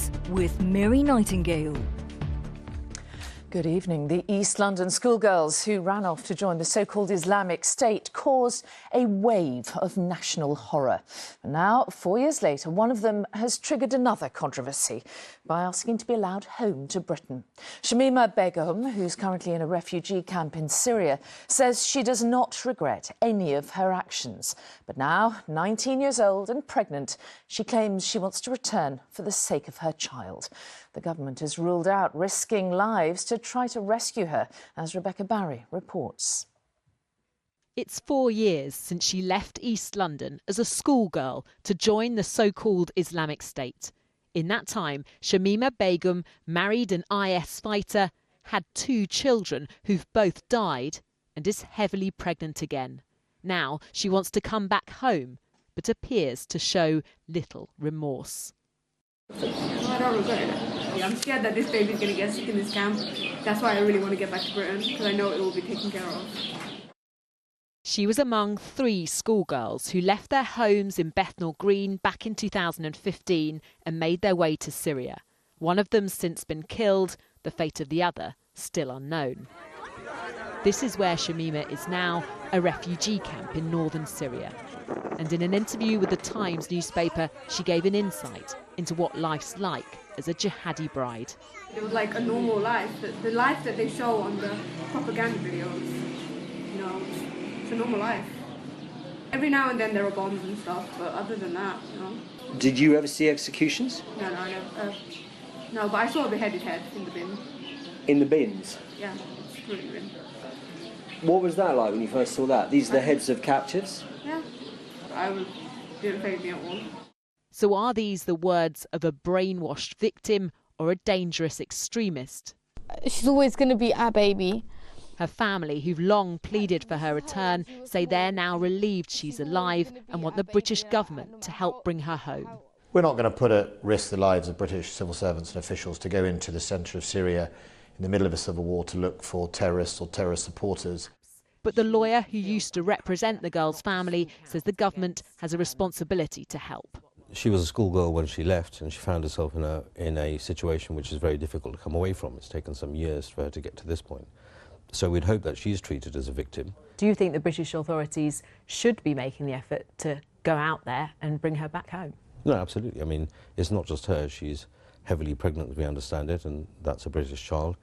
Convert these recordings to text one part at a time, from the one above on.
News with Mary Nightingale. Good evening. The East London schoolgirls who ran off to join the so-called Islamic State caused a wave of national horror. Now, 4 years later, one of them has triggered another controversy by asking to be allowed home to Britain. Shamima Begum, who's currently in a refugee camp in Syria, says she does not regret any of her actions. But now, 19 years old and pregnant, she claims she wants to return for the sake of her child. The government has ruled out risking lives to try to rescue her, as Rebecca Barry reports. It's 4 years since she left East London as a schoolgirl to join the so-called Islamic State. In that time, Shamima Begum married an IS fighter, had 2 children who've both died, and is heavily pregnant again. Now she wants to come back home, but appears to show little remorse. I don't regret it. I'm scared that this baby's going to get sick in this camp. That's why I really want to get back to Britain, because I know it will be taken care of. She was among 3 schoolgirls who left their homes in Bethnal Green back in 2015 and made their way to Syria. One of them's since been killed, the fate of the other still unknown. This is where Shamima is now, a refugee camp in northern Syria. And in an interview with the Times newspaper, she gave an insight into what life's like as a jihadi bride. It was like a normal life, the life that they show on the propaganda videos. You know, it's a normal life. Every now and then there are bombs and stuff, but other than that, you know. Did you ever see executions? No, I never. No, but I saw a beheaded head in the bin. In the bins? Yeah, it's really bin. What was that like when you first saw that? These are the heads of captives? Yeah, didn't faze me at all. So are these the words of a brainwashed victim or a dangerous extremist? She's always going to be our baby. Her family, who've long pleaded for her return, say they're now relieved she's alive and want the British government to help bring her home. We're not going to put at risk the lives of British civil servants and officials to go into the centre of Syria in the middle of a civil war to look for terrorists or terrorist supporters. But the lawyer who used to represent the girl's family says the government has a responsibility to help. She was a schoolgirl when she left, and she found herself in a situation which is very difficult to come away from. It's taken some years for her to get to this point. So we'd hope that she's treated as a victim. Do you think the British authorities should be making the effort to go out there and bring her back home? No, absolutely. I mean, it's not just her. She's heavily pregnant, as we understand it, and that's a British child.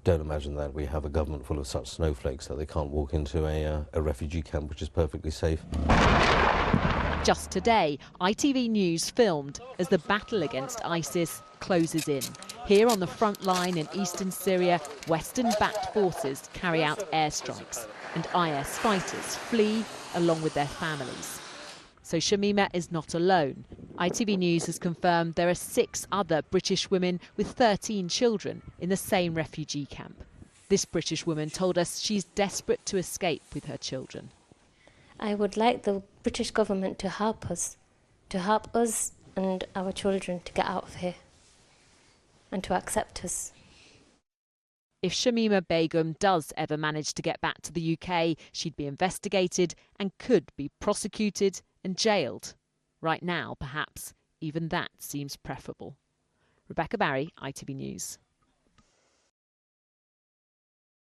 Don't imagine that we have a government full of such snowflakes that they can't walk into a refugee camp, which is perfectly safe. Just today, ITV News filmed as the battle against ISIS closes in. Here on the front line in eastern Syria, Western-backed forces carry out airstrikes and IS fighters flee along with their families. So Shamima is not alone. ITV News has confirmed there are 6 other British women with 13 children in the same refugee camp. This British woman told us she's desperate to escape with her children. I would like the British government to help us and our children to get out of here and to accept us. If Shamima Begum does ever manage to get back to the UK, she'd be investigated and could be prosecuted and jailed. Right now, perhaps, even that seems preferable. Rebecca Barry, ITV News.